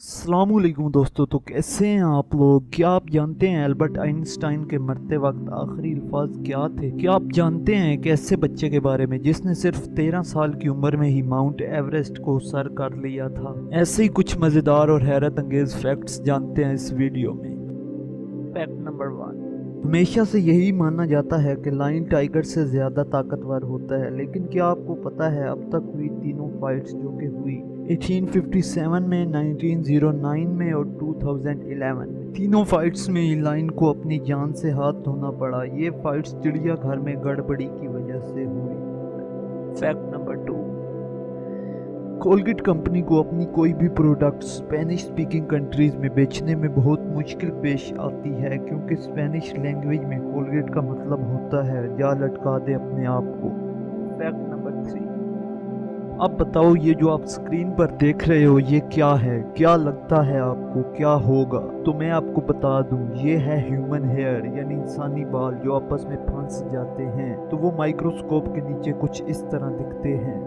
अस्सलाम वालेकुम दोस्तों। तो कैसे हैं आप लोग? क्या आप जानते हैं एल्बर्ट आइंस्टाइन के मरते वक्त आखिरी अल्फाज क्या थे? क्या आप जानते हैं एक ऐसे बच्चे के बारे में जिसने सिर्फ 13 साल की उम्र में ही माउंट एवरेस्ट को सर कर लिया था? ऐसे ही कुछ मज़ेदार और हैरत अंगेज फैक्ट्स जानते हैं इस वीडियो में। Fact number 1। हमेशा से यही माना जाता है कि लायन टाइगर से ज़्यादा ताकतवर होता है, लेकिन क्या आपको पता है अब तक हुई तीनों फाइट्स जो कि हुई 1857 में, 1909 में और 2011 में, तीनों फाइट्स में लायन को अपनी जान से हाथ धोना पड़ा। ये फाइट्स चिड़ियाघर में गड़बड़ी की वजह से हुई। Fact number 2। कोलगेट कंपनी को अपनी कोई भी प्रोडक्ट स्पेनिश स्पीकिंग कंट्रीज में बेचने में बहुत मुश्किल पेश आती है, क्योंकि स्पेनिश लैंग्वेज में कोलगेट का मतलब होता है जा लटका दे अपने आप को। Fact number 3। अब बताओ, ये जो आप स्क्रीन पर देख रहे हो ये क्या है? क्या लगता है आपको क्या होगा? तो मैं आपको बता दूं, ये है ह्यूमन हेयर यानी इंसानी बाल जो आपस में फंस जाते हैं, तो वो माइक्रोस्कोप के नीचे कुछ इस तरह दिखते हैं।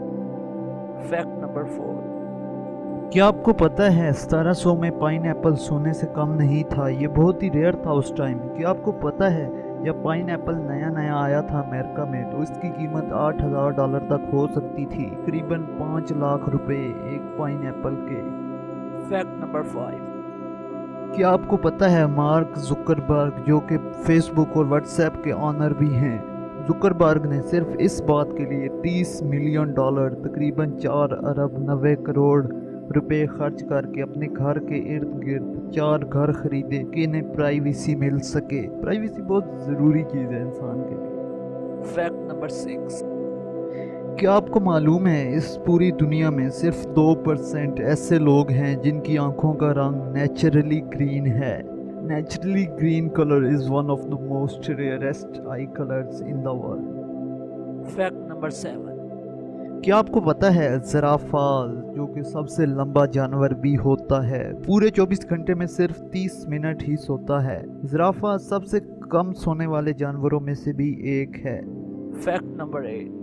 Fact number 4। क्या आपको पता है 1700 में पाइन एप्पल सोने से कम नहीं था? ये बहुत ही रेयर था उस टाइम। क्या आपको पता है जब पाइन एप्पल नया नया आया था अमेरिका में तो इसकी कीमत $8,000 तक हो सकती थी, करीबन 5 लाख रुपए एक पाइन एप्पल के। Fact number 5। क्या आपको पता है मार्क जुकरबर्ग जो कि फेसबुक और व्हाट्सएप के ऑनर भी हैं, जुकरबर्ग ने सिर्फ इस बात के लिए $30 मिलियन तकरीबन 4 अरब 90 करोड़ रुपए खर्च करके अपने घर के इर्द गिर्द 4 घर खरीदे कि इन्हें प्राइवेसी मिल सके। प्राइवेसी बहुत ज़रूरी चीज़ है इंसान के लिए। Fact number 6। क्या आपको मालूम है इस पूरी दुनिया में सिर्फ 2% ऐसे लोग हैं जिनकी आंखों का रंग नेचुरली ग्रीन है? Naturally green color is one of the most rarest eye colors in the world. Fact number 7. क्या आपको पता है ज़राफ़ा जो कि सबसे लंबा जानवर भी होता है पूरे 24 घंटे में सिर्फ 30 मिनट ही सोता है? ज़राफ़ा सबसे कम सोने वाले जानवरों में से भी एक है। Fact number 8।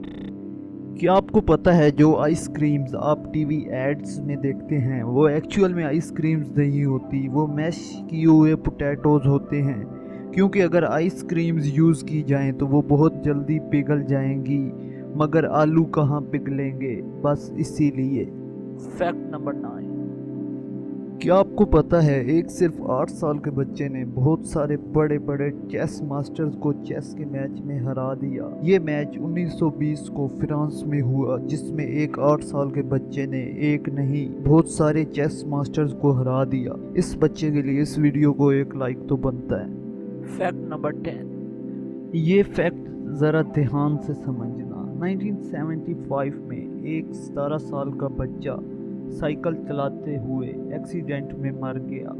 क्या आपको पता है जो आइसक्रीम्स आप टीवी एड्स में देखते हैं वो एक्चुअल में आइसक्रीम्स नहीं होती, वो मैश किए हुए पोटैटोज होते हैं, क्योंकि अगर आइसक्रीम्स यूज़ की जाएं तो वो बहुत जल्दी पिघल जाएंगी, मगर आलू कहाँ पिघलेंगे, बस इसीलिए। Fact number 9। क्या आपको पता है एक सिर्फ 8 साल के बच्चे ने बहुत सारे बड़े बड़े चेस मास्टर्स को चेस के मैच में हरा दिया? ये मैच 1920 को फ्रांस में हुआ जिसमें एक 8 साल के बच्चे ने एक नहीं बहुत सारे चेस मास्टर्स को हरा दिया। इस बच्चे के लिए इस वीडियो को एक लाइक तो बनता है। Fact number 10। ये फैक्ट ज़रा ध्यान से समझना। 1975 में एक 17 साल का बच्चा साइकिल चलाते हुए एक्सीडेंट में मर गया।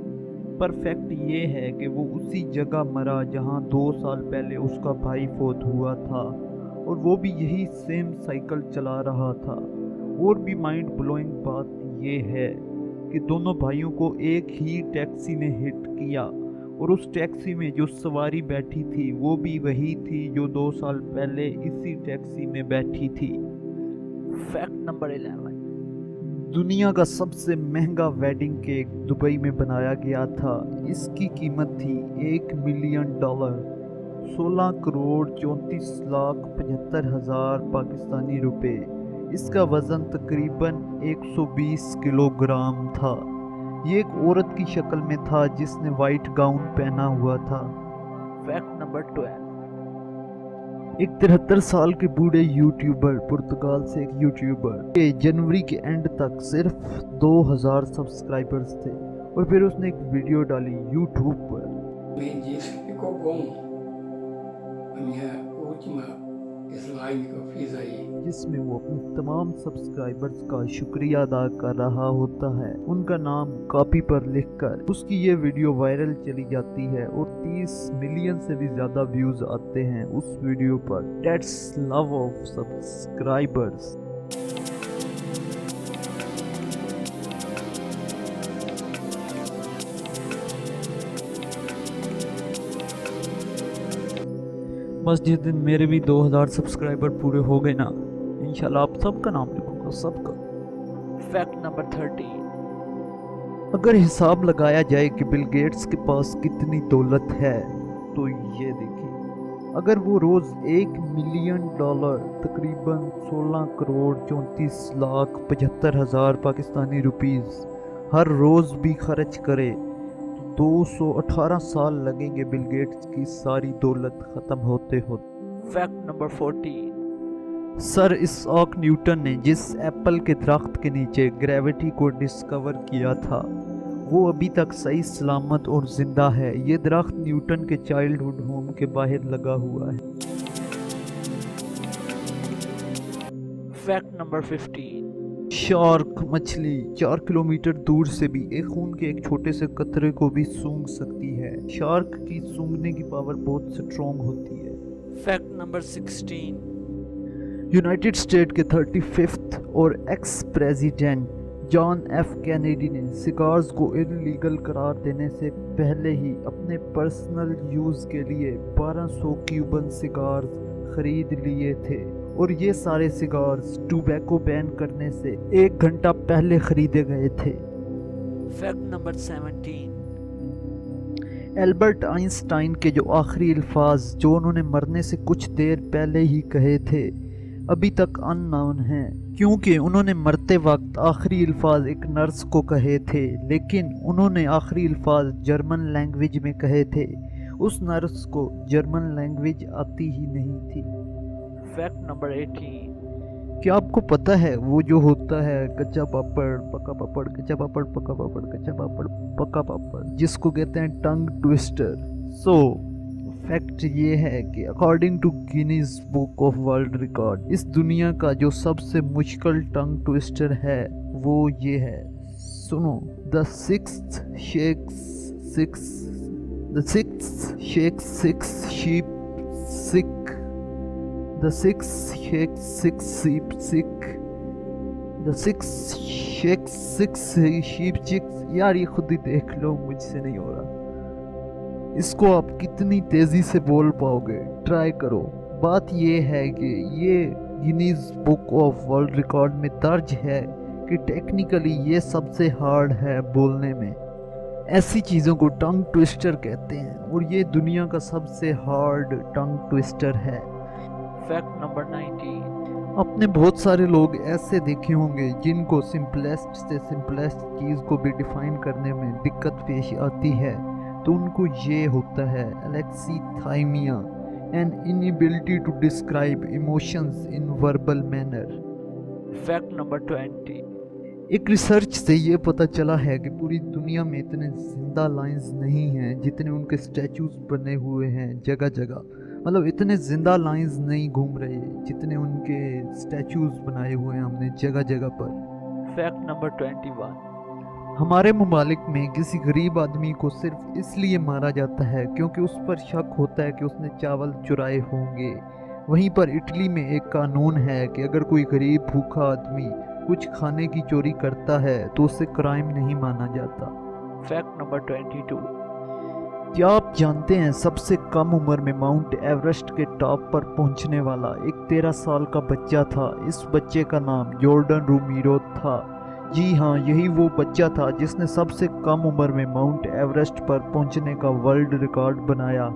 पर फैक्ट ये है कि वो उसी जगह मरा जहां 2 साल पहले उसका भाई फौत हुआ था, और वो भी यही सेम साइकिल चला रहा था। और भी माइंड ब्लोइंग बात ये है कि दोनों भाइयों को एक ही टैक्सी ने हिट किया, और उस टैक्सी में जो सवारी बैठी थी वो भी वही थी जो 2 साल पहले इसी टैक्सी में बैठी थी। Fact number 11। दुनिया का सबसे महंगा वेडिंग केक दुबई में बनाया गया था। इसकी कीमत थी $1 मिलियन, 16 करोड़ 34 लाख 75 हजार पाकिस्तानी रुपए। इसका वजन तकरीबन 120 किलोग्राम था। ये एक औरत की शक्ल में था जिसने वाइट गाउन पहना हुआ था। Fact number 12। एक 73 साल के बूढ़े यूट्यूबर, पुर्तगाल से एक यूट्यूबर के जनवरी के एंड तक सिर्फ 2000 सब्सक्राइबर्स थे, और फिर उसने एक वीडियो डाली यूट्यूब पर। Me disse que ficou bom a minha última slide que eu fiz aí. जिसमें वो अपने तमाम सब्सक्राइबर्स का शुक्रिया अदा कर रहा होता है, उनका नाम कॉपी पर लिखकर। उसकी ये वीडियो वायरल चली जाती है और 30 मिलियन से भी ज़्यादा व्यूज़ आते हैं उस वीडियो पर। That's love of subscribers. बस जिस दिन मेरे भी 2000 सब्सक्राइबर पूरे हो गए ना, इंशाल्लाह आप सबका नाम लिखूंगा, सबका। Fact number 13। اگر حساب لگایا جائے کہ بل گیٹس کے پاس کتنی دولت ہے تو یہ دیکھیں، اگر وہ روز $1 ملین تقریباً 16,34,75,000 پاکستانی روپیز ہر روز بھی خرچ کرے تو 218 سال لگیں گے بل گیٹس کی ساری دولت ختم ہوتے ہوتے۔ فیکٹ نمبر 14، سر اسحاق نیوٹن نے جس ایپل کے درخت کے نیچے گریوٹی کو ڈسکور کیا تھا وہ ابھی تک صحیح سلامت اور زندہ ہے۔ یہ درخت نیوٹن کے چائلڈ ہوڈ ہوم کے باہر لگا ہوا ہے۔ فیکٹ نمبر 15، شارک مچھلی 4 کلومیٹر دور سے بھی ایک خون کے ایک چھوٹے سے قطرے کو بھی سونگھ سکتی ہے۔ شارک کی سونگھنے کی پاور بہت سٹرونگ ہوتی ہے۔ فیکٹ نمبر 16، یونائٹڈ اسٹیٹ کے 35th اور ex president John F Kennedy نے سگارز کو انلیگل قرار دینے سے پہلے ہی اپنے پرسنل یوز کے لیے 1200 کیوبن سگارز خرید لیے تھے، اور یہ سارے سگارز ٹوبیکو بین کرنے سے 1 گھنٹہ پہلے خریدے گئے تھے۔ فیکٹ نمبر 17، البرٹ آئنسٹائن کے جو آخری الفاظ جو انہوں نے مرنے سے کچھ دیر پہلے ہی کہے تھے ابھی تک ان نون ہیں، کیونکہ انہوں نے مرتے وقت آخری الفاظ ایک نرس کو کہے تھے، لیکن انہوں نے آخری الفاظ جرمن لینگویج میں کہے تھے۔ اس نرس کو جرمن لینگویج آتی ہی نہیں تھی۔ فیکٹ نمبر 18، کیا آپ کو پتہ ہے وہ جو ہوتا ہے کچا پاپڑ پکا پاپڑ، کچا پاپڑ پکا پاپڑ، کچا پاپڑ پکا پاپڑ، جس کو کہتے ہیں ٹنگ ٹویسٹر؟ فیکٹ یہ ہے کہ according to Guinness Book of World Record اس دنیا کا جو سب سے مشکل ٹنگ ٹویسٹر ہے وہ یہ ہے، سنو، The sixth shakes six sheep sick. The sixth shakes six sheep sick. The sixth shakes six sheep chicks. یار یہ خود ہی دیکھ لو، مجھ سے نہیں ہو رہا۔ اس کو آپ کتنی تیزی سے بول پاؤ گے، ٹرائی کرو۔ بات یہ ہے کہ یہ Guinness Book of World record میں درج ہے کہ ٹیکنیکلی یہ سب سے ہارڈ ہے بولنے میں۔ ایسی چیزوں کو ٹنگ ٹویسٹر کہتے ہیں، اور یہ دنیا کا سب سے ہارڈ ٹنگ ٹویسٹر ہے۔ فیکٹ نمبر 19، آپ نے بہت سارے لوگ ایسے دیکھے ہوں گے جن کو سمپلیسٹ سے سمپلیسٹ چیز کو بھی ڈیفائن کرنے میں دقت پیش آتی ہے، تو ان کو یہ ہوتا ہے الیکسیتھائمیا، an inability to describe emotions in verbal manner۔ Fact number 20، ایک ریسرچ سے یہ پتہ چلا ہے کہ پوری دنیا میں اتنے زندہ لائنز نہیں ہیں جتنے ان کے سٹیچوز بنے ہوئے ہیں جگہ جگہ، مطلب اتنے زندہ لائنز نہیں گھوم رہے جتنے ان کے سٹیچوز بنائے ہوئے ہیں ہم نے جگہ جگہ پر۔ فیکٹ نمبر 21، ہمارے ممالک میں کسی غریب آدمی کو صرف اس لیے مارا جاتا ہے کیونکہ اس پر شک ہوتا ہے کہ اس نے چاول چرائے ہوں گے۔ وہیں پر اٹلی میں ایک قانون ہے کہ اگر کوئی غریب بھوکا آدمی کچھ کھانے کی چوری کرتا ہے تو اسے کرائم نہیں مانا جاتا۔ فیکٹ نمبر 22، کیا آپ جانتے ہیں سب سے کم عمر میں ماؤنٹ ایورسٹ کے ٹاپ پر پہنچنے والا ایک 13 سال کا بچہ تھا؟ اس بچے کا نام جارڈن رومیرو تھا۔ جی ہاں، یہی وہ بچہ تھا جس نے سب سے کم عمر میں ماؤنٹ ایورسٹ پر پہنچنے کا ورلڈ ریکارڈ بنایا۔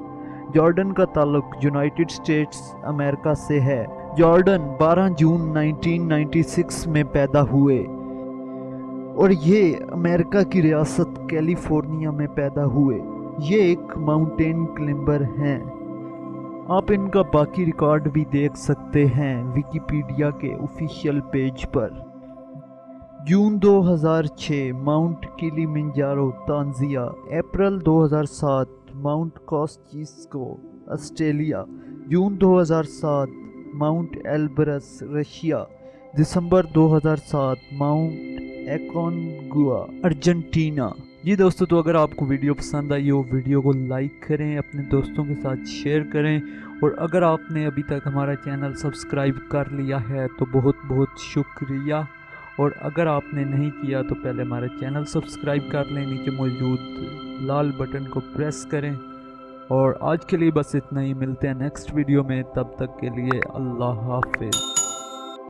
جارڈن کا تعلق یونائٹڈ اسٹیٹس امریکہ سے ہے۔ جارڈن 12 جون 1996 میں پیدا ہوئے اور یہ امریکہ کی ریاست کیلیفورنیا میں پیدا ہوئے۔ یہ ایک ماؤنٹین کلائمبر ہیں۔ آپ ان کا باقی ریکارڈ بھی دیکھ سکتے ہیں ویکیپیڈیا کے آفیشیل پیج پر۔ جون 2006 ماؤنٹ کلیمنجارو تانزانیہ، اپریل 2007 ماؤنٹ کوسچسکو آسٹریلیا، جون 2007 ماؤنٹ ایلبرس رشیا، دسمبر 2007 ماؤنٹ ایکونگوا ارجنٹینا۔ جی دوستو، تو اگر آپ کو ویڈیو پسند آئی ہو ویڈیو کو لائک کریں، اپنے دوستوں کے ساتھ شیئر کریں، اور اگر آپ نے ابھی تک ہمارا چینل سبسکرائب کر لیا ہے تو بہت بہت شکریہ، اور اگر آپ نے نہیں کیا تو پہلے ہمارا چینل سبسکرائب کر لیں، نیچے موجود لال بٹن کو پریس کریں۔ اور آج کے لیے بس اتنا ہی، ملتے ہیں نیکسٹ ویڈیو میں، تب تک کے لیے اللہ حافظ۔